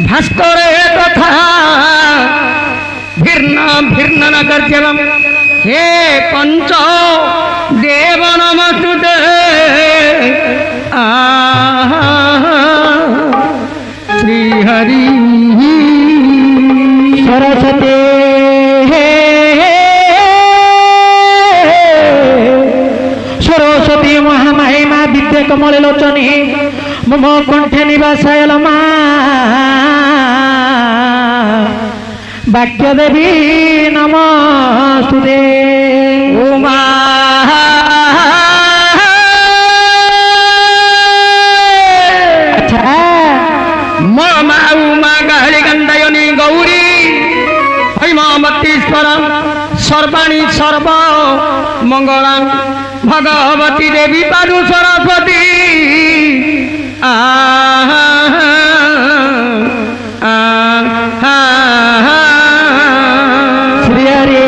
भास्करे तथा भिन्न भिन्न नगर्जवम हे पंच देव नमस्तुते श्री हरि सरस्वती सरस्वती महामहिमा विद्या कमल लोचनी मम कंठे निवासाय मा वाक्य देवी नमस्तुते उमा ममा उमा गाहली गंधायनी गौरी हैमावतीश्वर सर्वाणी सर्व मंगला भगवती देवी पादु सरस्वती श्री हरि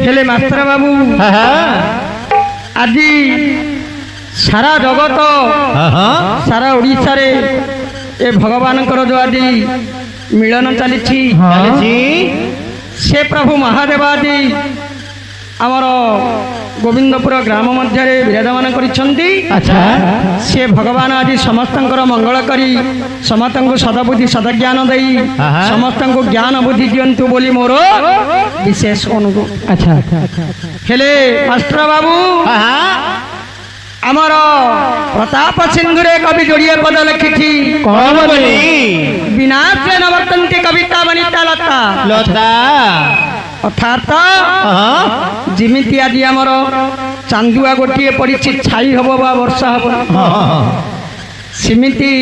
हेले मास्टर बाबू आज सारा जगत सारा ओडिशा रे ए भगवान जो आज मिलन चली से प्रभु महादेव आज आमर गोविंदपुर ग्राम मध्य विराजमान करिसेंती। अच्छा से भगवान आज समस्त मंगल करी समस्त सदबुद्धि सदज्ञान दे समस्त ज्ञान बुद्धि दियंतु बोली मोर विशेष अनुरोध। अच्छा हेले मास्टर बाबू आमर प्रताप सिंधुरे कवि जोड़िए पद लिखी कौन बोली विनाश न वर्तन्ते कविता बनिता लता लता अर्थात जिमिति आज आमर चांदुआ गोटे पड़ी छाई हम बा वर्षा हम सेमिति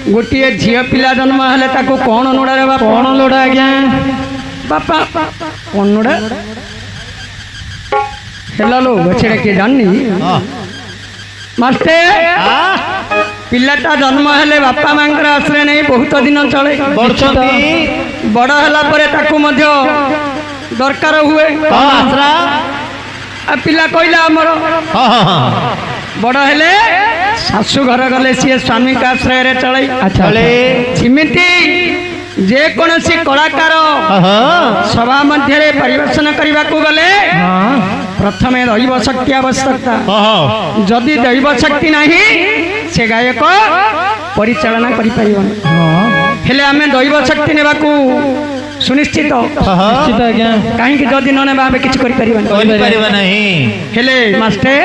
गोटे झील पिला जन्म हेले ताको कौन लोड़ा रे बापा कौन लोड़ा आज्ञा बापा कौन लोड़ा हेला लो गछड़ा किए जाननी मास्टर पिलाटा जन्म हेले बापा मांकर आश्रय नहीं बहुत दिन चले बड़ है दरकार हुए पिला कहला आमर बड़ हेले शाशु घर गले सी स्वामी का आश्रय चले सिमिति जेकोसी कलाकार सभा मध्य परिवेशन करने को गले प्रथम दैव शक्ति आवश्यकता जदि दैव शक्ति नहीं से गायक परिचालना करें आम दैव शक्ति ने सुनिश्चित कहीं जदि न नेबा आमे किछ करि परिबा नहीं हेले मास्टर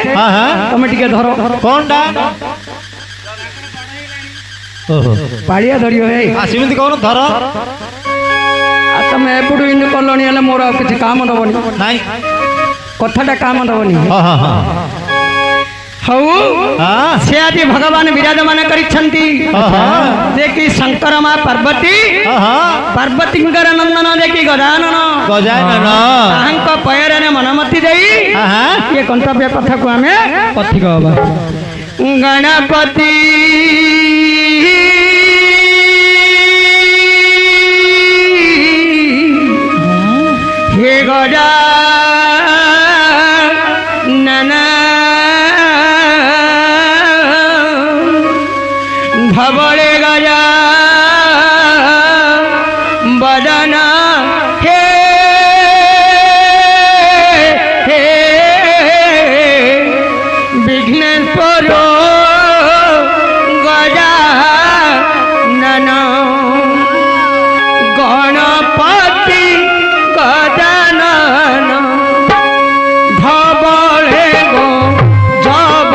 तुम टिके धरो कोनटा ओहो पाड़िया धरियो हे आसिमिति कोन धरो आ तमे एपुडु इन कलोनी हेले मोर किछ काम दबनी नाही कथाटा काम दबनी हऊ से आज भगवान विराजमान करिछंती देखी शंकर माँ पार्वती पार्वती नंदन देखी गजानन पयर ने मनमती दे ये गंतव्य कथा को आम पथिक हवा गणपति हे गजा नना भवड़े गजा बदना हे हे विघ्नेश्वर गजा नन गणपति गजानन भवड़े गो जब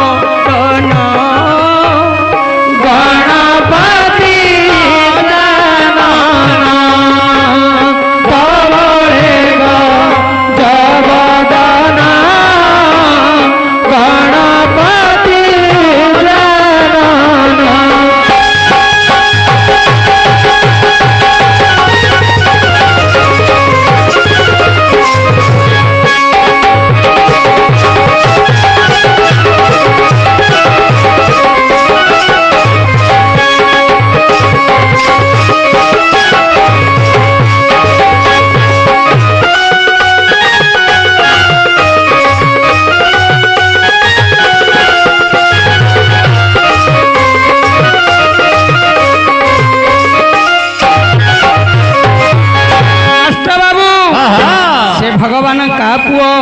भगवान का पुओ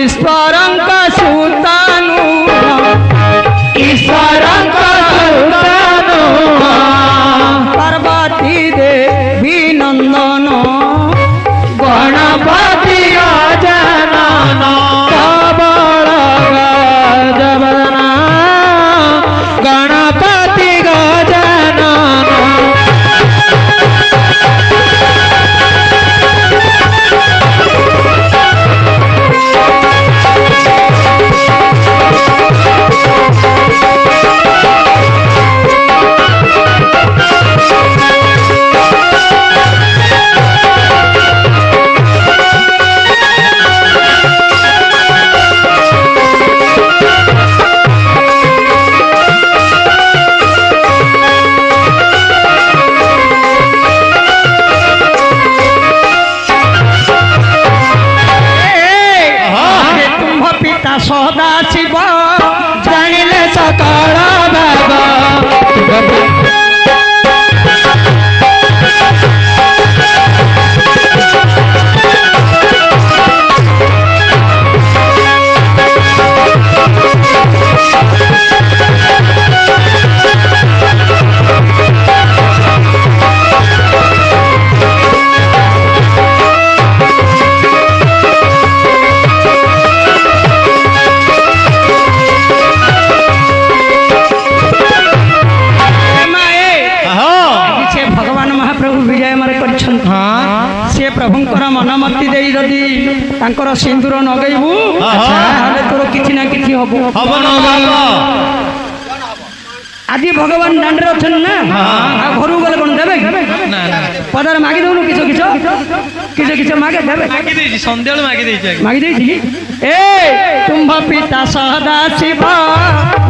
ईश्वरंक सुतानु ईश्वरंक सुतानु पार्वती देवी नंदन गणपति गजानन सबल गजबदन गणपति गजानन। सदा शिव जानिले सकल बाबा प्रभुंकर मनमति दे जदि तांकर सिंदूर नगेबू ताले तोर किछि ना किछि हबो आज भगवान दांडरे अछन ना घर गले कोन देबे ना ना पदार मागी दउनु किछो किछो किछो किछो मागे देबे मागी देछि संदेल मागी देछि कि ए तुम्भ पिता सदा शिव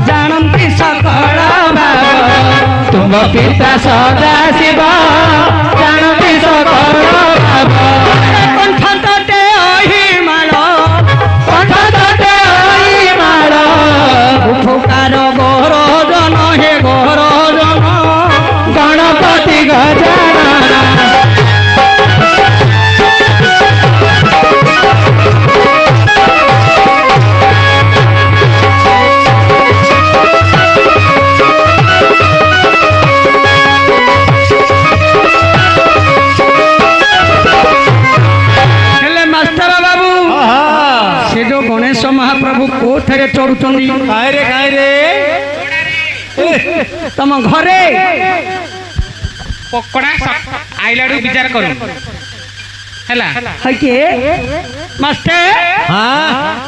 जानंती सकल बाबा तुम्भ पिता सदा शिव जानंती सकल बाबा कंठ तटे ओहि माळ कंठ तटे ओहि माळ उपकार गौरजन हे गौरजन गणपति गजानन। महाप्रभु कोठरे चढ़ुचंदी तम घरे पकड़ा आइलाडू विचार करू हैला हके मास्टर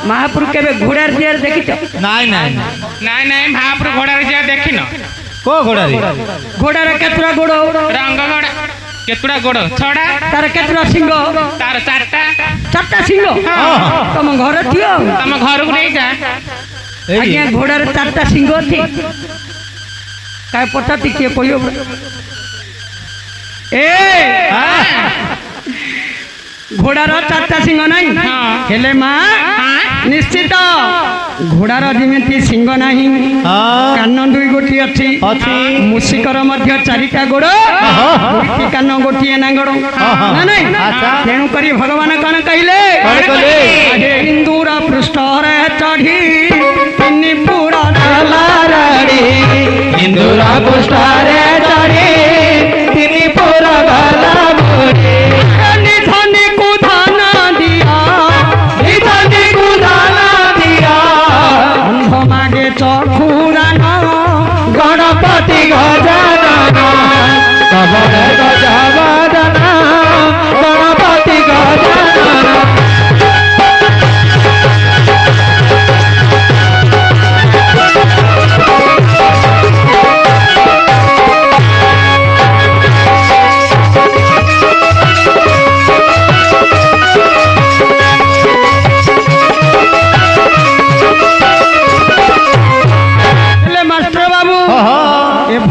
महाप्रभु केबे घोड़ा रे देखिछ नाइ महाप्रभु घोड़ा रे देखिन को घोड़ा रे केतरा गोड़ रंग घोड़ा केतुड़ा गोड़ छड़ा तार केतरा सिंह तार चारटा सिंह तम घर थियो तम घर को नहीं जा आज्ञा घोड़ा रे चारटा सिंह थी काय पछाती के कहियो ए घोड़ार चारटा सिंह नहीं हेले माँ निश्चित घोड़ार जमी सिंह नहीं कान दुई गोटी अच्छी मूषिकर चारिटा गोड़ कान गोटे नागड़ ना नहीं तेणुक भगवान कौन कहले इंदूर पृष्ठ चढ़ी तीन पूरा इंदूर पृष्ठ चढ़ी तीन पूरा गणपति गजानन कबल गजबदन गणपति गजानन।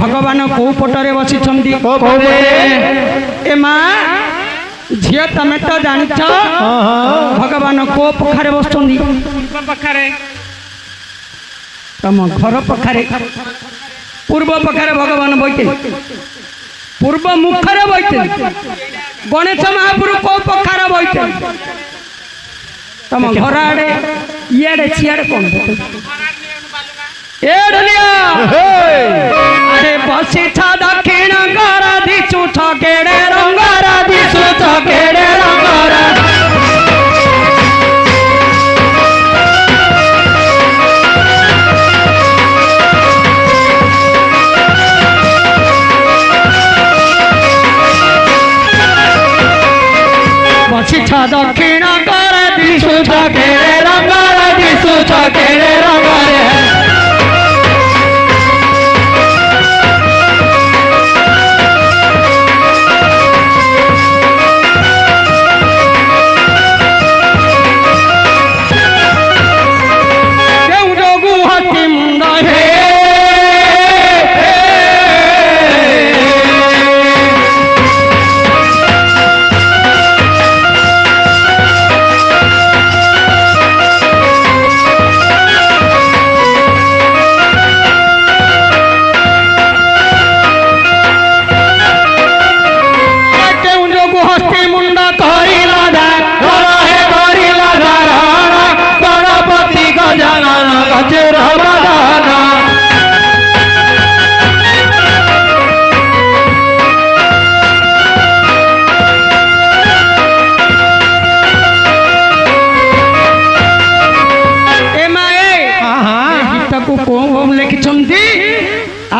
भगवान कौ पटरे बसी ए माँ झील तमें तो जान भगवान को पखारे बस तम घर पखारे पूर्व पखारे भगवान बैठे पूर्व मुखरे बैठे गणेश महाप्रभु को पखारे बैठे ତମ ଘର ଆଡେ ଇଆଡେ ସିଆଡେ କଣ ଏ ଡଲିଆ ଆରେ ବସିଥା ଦକ୍ଷିଣ କର ଦିଶୁ ଠକେଡେ ରଙ୍ଗର ଦିଶୁ ଠକେଡେ ରଙ୍ଗର ବସିଥା ଦକ୍ଷିଣ କର ଦିଶୁ ଠକେଡେ ରଙ୍ଗର ଦିଶୁ ଠକେଡେ ରଙ୍ଗରେ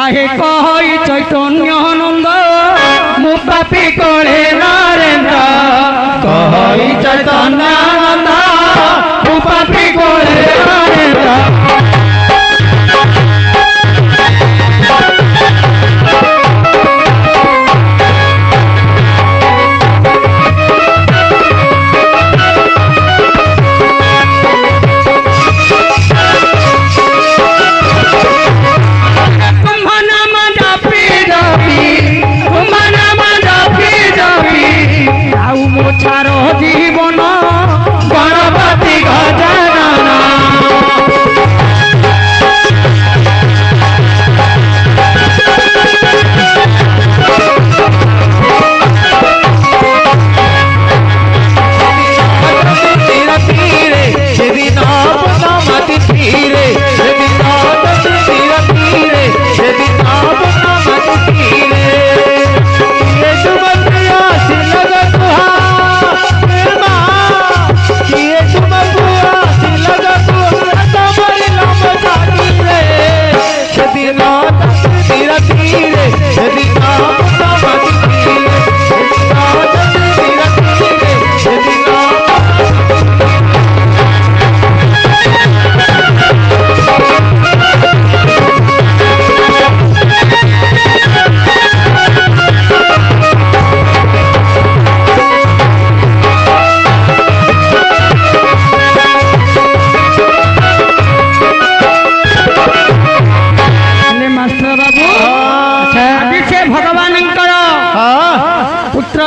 आहे कहि चैतन्य नंद मु पापी कोले नरेंद्र कहि चैतन्य नंद मु पापी कोले नरेंद्र जीवन गणपति गजानन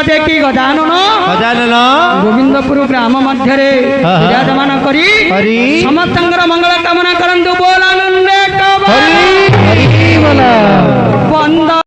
देखी गजानन गोविंदपुर ग्राम मध्य विराजमान करी समस्त मंगल कामना करंतु बोल आनंद बंद